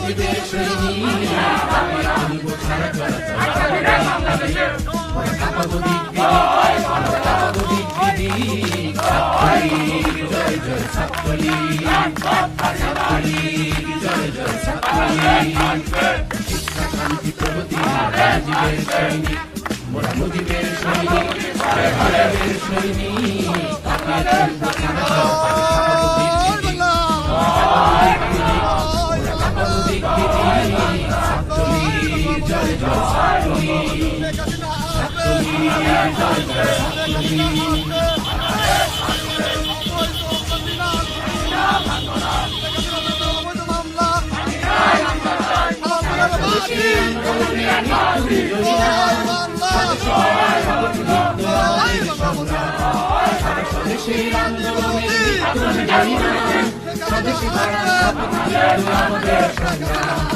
মুজিবের সৈনিক চলব ছাড়া কাঁপাবো দিক বিদিক ছাত্রলীগ জয় জয় ছাত্রলীগ ছাত্রলীগ জয় জয় ছাত্রলীগ শিক্ষা শান্তি প্রগতি মুজিবের সৈনিক মোরা মুজিবের সৈনিক মুজিবের সৈনিক চলব ছাড়া কাঁপাবো দিক বিদিক ছাত্রলীগ জয় জয় ছাত্রলীগ ছাত্রলীগ জয় জয় ছাত্রলীগ স্বদেশীর আন্দোলনের স্বদেশী আমাদের সংগ্রাম